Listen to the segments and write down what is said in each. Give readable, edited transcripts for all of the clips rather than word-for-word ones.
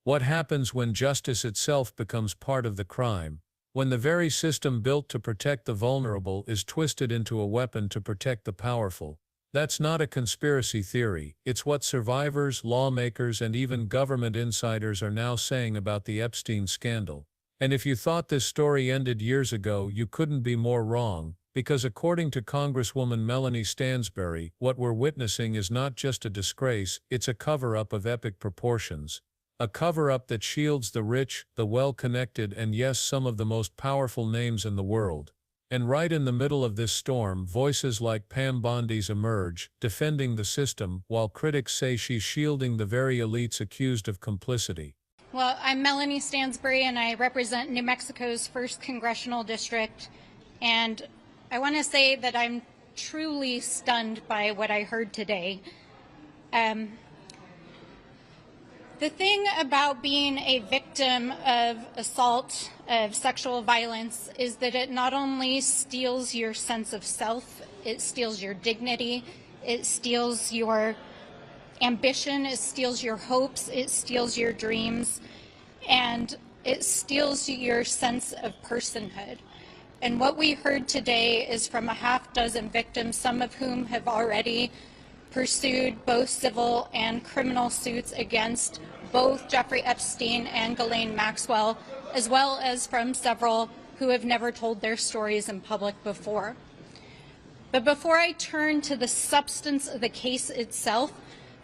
What happens when justice itself becomes part of the crime? When the very system built to protect the vulnerable is twisted into a weapon to protect the powerful? That's not a conspiracy theory, it's what survivors, lawmakers, and even government insiders are now saying about the Epstein scandal. And if you thought this story ended years ago, you couldn't be more wrong, because according to Congresswoman Melanie Stansbury, what we're witnessing is not just a disgrace, it's a cover-up of epic proportions. A cover-up that shields the rich, the well-connected, and yes, some of the most powerful names in the world. And right in the middle of this storm, voices like Pam Bondi's emerge, defending the system, while critics say she's shielding the very elites accused of complicity. Well, I'm Melanie Stansbury, and I represent New Mexico's 1st Congressional District. And I want to say that I'm truly stunned by what I heard today. The thing about being a victim of assault, of sexual violence, is that it not only steals your sense of self, it steals your dignity, it steals your ambition, it steals your hopes, it steals your dreams, and it steals your sense of personhood. And what we heard today is from a half dozen victims, some of whom have already pursued both civil and criminal suits against both Jeffrey Epstein and Ghislaine Maxwell, as well as from several who have never told their stories in public before. But before I turn to the substance of the case itself,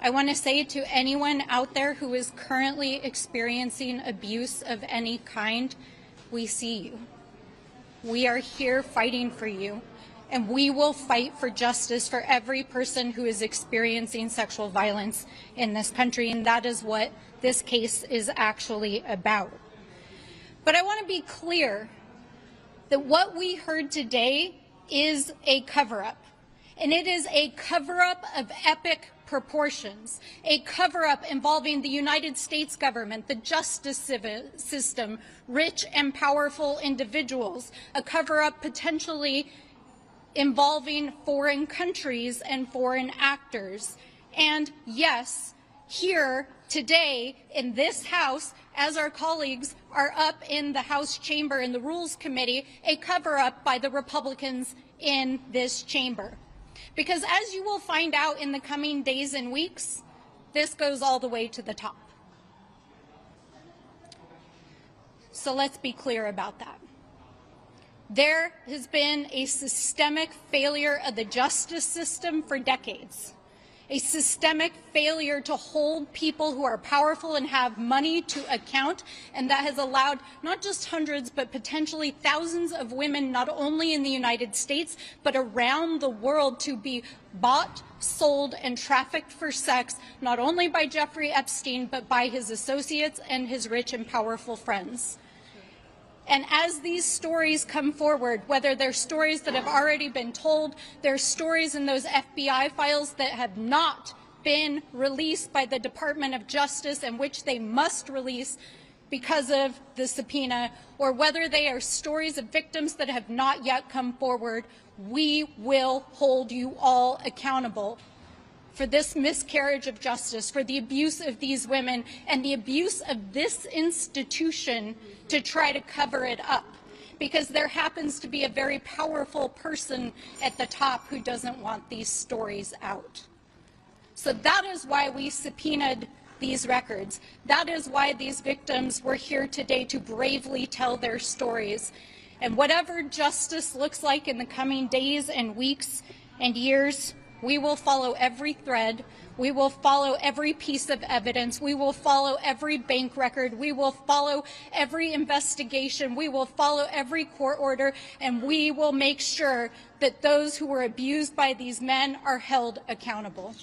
I want to say to anyone out there who is currently experiencing abuse of any kind, we see you. We are here fighting for you, and we will fight for justice for every person who is experiencing sexual violence in this country, and that is what this case is actually about. But I want to be clear that what we heard today is a cover-up, and it is a cover-up of epic proportions, a cover-up involving the United States government, the justice system, rich and powerful individuals, a cover-up potentially involving foreign countries and foreign actors. And yes, here today in this House, as our colleagues are up in the House chamber in the Rules Committee, a cover-up by the Republicans in this chamber. Because as you will find out in the coming days and weeks, this goes all the way to the top. So let's be clear about that. There has been a systemic failure of the justice system for decades. A systemic failure to hold people who are powerful and have money to account, and that has allowed not just hundreds but potentially thousands of women, not only in the United States but around the world, to be bought, sold, and trafficked for sex, not only by Jeffrey Epstein but by his associates and his rich and powerful friends. And as these stories come forward, whether they're stories that have already been told, they're stories in those FBI files that have not been released by the Department of Justice and which they must release because of the subpoena, or whether they are stories of victims that have not yet come forward, we will hold you all accountable for this miscarriage of justice, for the abuse of these women, and the abuse of this institution to try to cover it up, because there happens to be a very powerful person at the top who doesn't want these stories out. So that is why we subpoenaed these records. That is why these victims were here today to bravely tell their stories. And whatever justice looks like in the coming days and weeks and years, we will follow every thread. We will follow every piece of evidence. We will follow every bank record. We will follow every investigation. We will follow every court order, and we will make sure that those who were abused by these men are held accountable.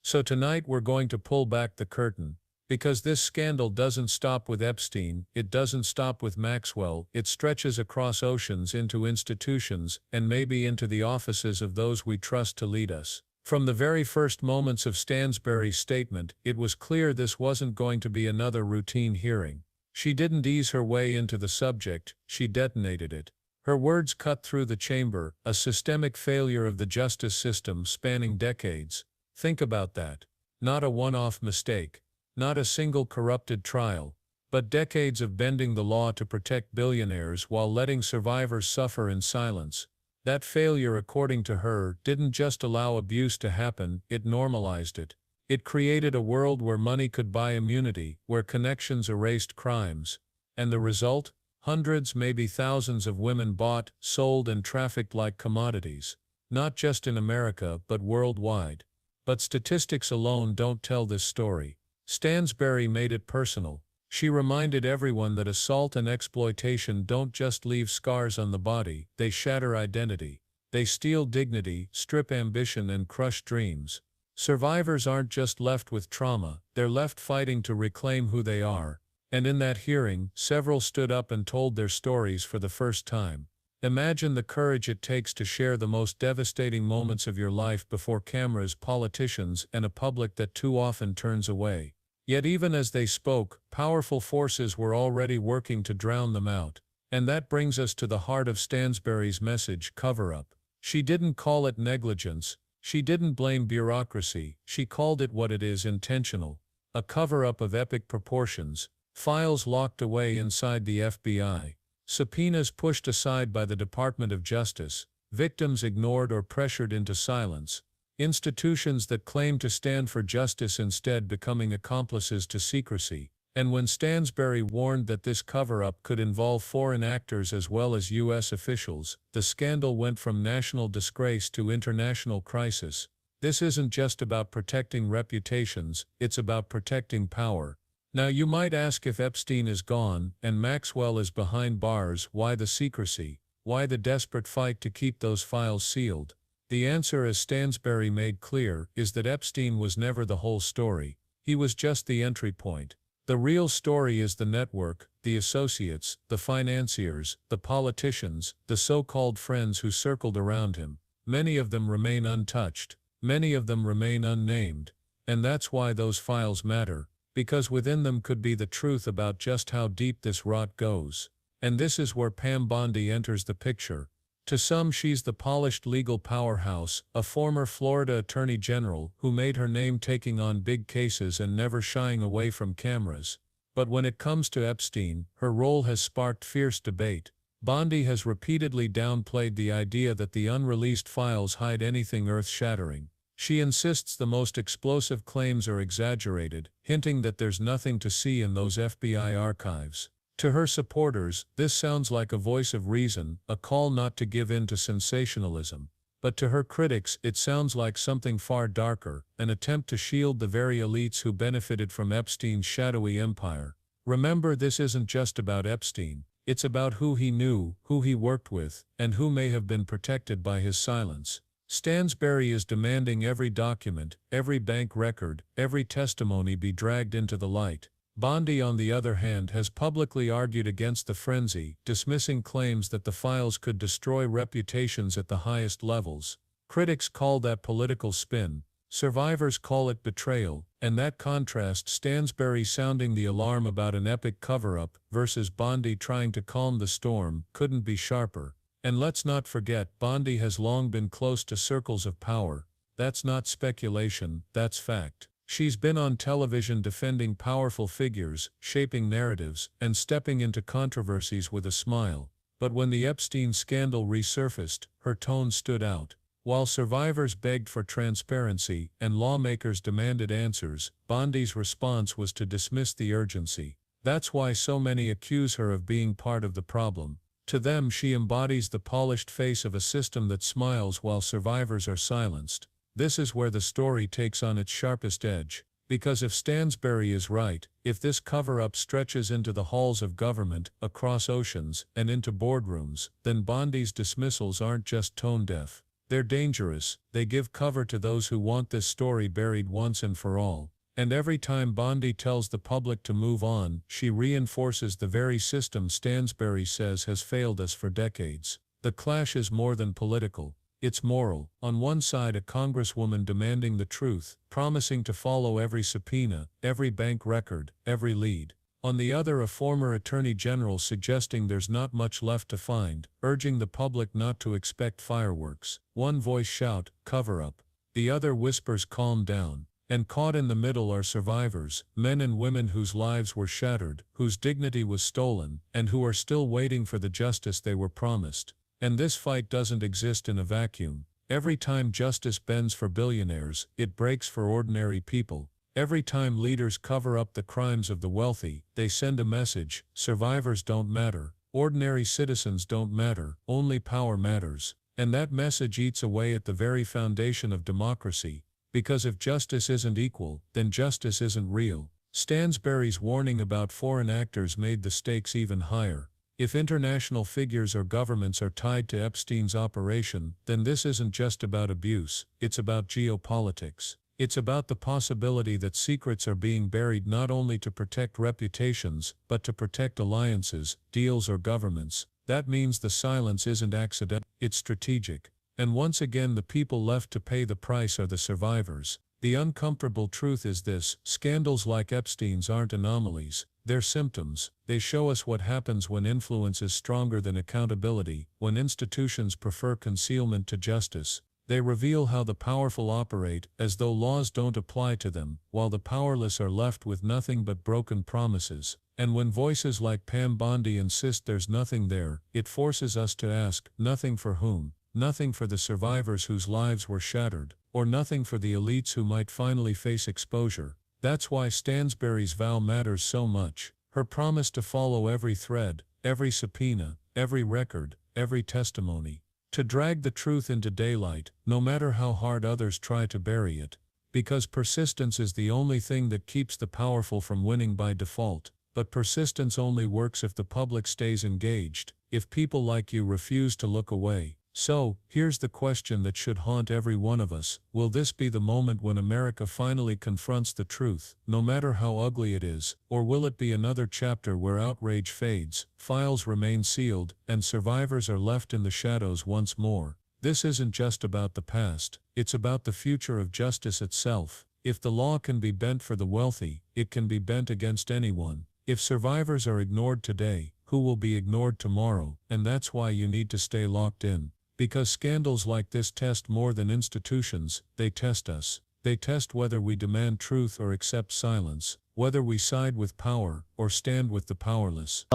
So tonight we're going to pull back the curtain, because this scandal doesn't stop with Epstein, it doesn't stop with Maxwell, it stretches across oceans into institutions and maybe into the offices of those we trust to lead us. From the very first moments of Stansbury's statement, it was clear this wasn't going to be another routine hearing. She didn't ease her way into the subject, she detonated it. Her words cut through the chamber, a systemic failure of the justice system spanning decades. Think about that. Not a one-off mistake. Not a single corrupted trial, but decades of bending the law to protect billionaires while letting survivors suffer in silence. That failure, according to her, didn't just allow abuse to happen, it normalized it. It created a world where money could buy immunity, where connections erased crimes. And the result? Hundreds, maybe thousands of women bought, sold, and trafficked like commodities. Not just in America, but worldwide. But statistics alone don't tell this story. Stansbury made it personal. She reminded everyone that assault and exploitation don't just leave scars on the body, they shatter identity. They steal dignity, strip ambition, and crush dreams. Survivors aren't just left with trauma, they're left fighting to reclaim who they are. And in that hearing, several stood up and told their stories for the first time. Imagine the courage it takes to share the most devastating moments of your life before cameras, politicians, and a public that too often turns away. Yet even as they spoke, powerful forces were already working to drown them out. And that brings us to the heart of Stansbury's message: cover-up. She didn't call it negligence. She didn't blame bureaucracy. She called it what it is: intentional. A cover-up of epic proportions. Files locked away inside the FBI. Subpoenas pushed aside by the Department of Justice. Victims ignored or pressured into silence. Institutions that claimed to stand for justice instead becoming accomplices to secrecy. And when Stansbury warned that this cover-up could involve foreign actors as well as U.S. officials, the scandal went from national disgrace to international crisis. This isn't just about protecting reputations, it's about protecting power. Now you might ask, if Epstein is gone and Maxwell is behind bars, why the secrecy? Why the desperate fight to keep those files sealed? The answer, as Stansbury made clear, is that Epstein was never the whole story. He was just the entry point. The real story is the network, the associates, the financiers, the politicians, the so-called friends who circled around him. Many of them remain untouched. Many of them remain unnamed. And that's why those files matter, because within them could be the truth about just how deep this rot goes. And this is where Pam Bondi enters the picture. To some, she's the polished legal powerhouse, a former Florida Attorney General who made her name taking on big cases and never shying away from cameras. But when it comes to Epstein, her role has sparked fierce debate. Bondi has repeatedly downplayed the idea that the unreleased files hide anything earth-shattering. She insists the most explosive claims are exaggerated, hinting that there's nothing to see in those FBI archives. To her supporters, this sounds like a voice of reason, a call not to give in to sensationalism. But to her critics, it sounds like something far darker, an attempt to shield the very elites who benefited from Epstein's shadowy empire. Remember, this isn't just about Epstein. It's about who he knew, who he worked with, and who may have been protected by his silence. Stansbury is demanding every document, every bank record, every testimony be dragged into the light. Bondi, on the other hand, has publicly argued against the frenzy, dismissing claims that the files could destroy reputations at the highest levels. Critics call that political spin. Survivors call it betrayal, and that contrast, Stansbury sounding the alarm about an epic cover-up versus Bondi trying to calm the storm, couldn't be sharper. And let's not forget, Bondi has long been close to circles of power. That's not speculation, that's fact. She's been on television defending powerful figures, shaping narratives, and stepping into controversies with a smile. But when the Epstein scandal resurfaced, her tone stood out. While survivors begged for transparency and lawmakers demanded answers, Bondi's response was to dismiss the urgency. That's why so many accuse her of being part of the problem. To them, she embodies the polished face of a system that smiles while survivors are silenced. This is where the story takes on its sharpest edge. Because if Stansbury is right, if this cover-up stretches into the halls of government, across oceans, and into boardrooms, then Bondi's dismissals aren't just tone-deaf. They're dangerous. They give cover to those who want this story buried once and for all. And every time Bondi tells the public to move on, she reinforces the very system Stansbury says has failed us for decades. The clash is more than political. It's moral. On one side, a congresswoman demanding the truth, promising to follow every subpoena, every bank record, every lead. On the other, a former attorney general suggesting there's not much left to find, urging the public not to expect fireworks. One voice shout, cover up. The other whispers, calm down. And caught in the middle are survivors, men and women whose lives were shattered, whose dignity was stolen, and who are still waiting for the justice they were promised. And this fight doesn't exist in a vacuum. Every time justice bends for billionaires, it breaks for ordinary people. Every time leaders cover up the crimes of the wealthy, they send a message: survivors don't matter, ordinary citizens don't matter, only power matters. And that message eats away at the very foundation of democracy. Because if justice isn't equal, then justice isn't real. Stansbury's warning about foreign actors made the stakes even higher. If international figures or governments are tied to Epstein's operation, then this isn't just about abuse, it's about geopolitics. It's about the possibility that secrets are being buried not only to protect reputations, but to protect alliances, deals or governments. That means the silence isn't accidental, it's strategic. And once again the people left to pay the price are the survivors. The uncomfortable truth is this: scandals like Epstein's aren't anomalies, they're symptoms. They show us what happens when influence is stronger than accountability, when institutions prefer concealment to justice. They reveal how the powerful operate, as though laws don't apply to them, while the powerless are left with nothing but broken promises. And when voices like Pam Bondi insist there's nothing there, it forces us to ask, nothing for whom? Nothing for the survivors whose lives were shattered, or nothing for the elites who might finally face exposure. That's why Stansbury's vow matters so much. Her promise to follow every thread, every subpoena, every record, every testimony. To drag the truth into daylight, no matter how hard others try to bury it. Because persistence is the only thing that keeps the powerful from winning by default. But persistence only works if the public stays engaged, if people like you refuse to look away. So, here's the question that should haunt every one of us: will this be the moment when America finally confronts the truth, no matter how ugly it is, or will it be another chapter where outrage fades, files remain sealed, and survivors are left in the shadows once more? This isn't just about the past, it's about the future of justice itself. If the law can be bent for the wealthy, it can be bent against anyone. If survivors are ignored today, who will be ignored tomorrow? And that's why you need to stay locked in. Because scandals like this test more than institutions, they test us. They test whether we demand truth or accept silence, whether we side with power or stand with the powerless.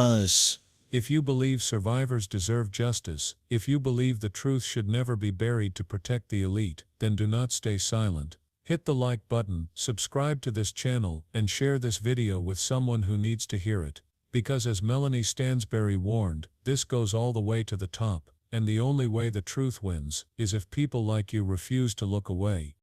If you believe survivors deserve justice, if you believe the truth should never be buried to protect the elite, then do not stay silent. Hit the like button, subscribe to this channel, and share this video with someone who needs to hear it. Because as Melanie Stansbury warned, this goes all the way to the top. And the only way the truth wins is if people like you refuse to look away.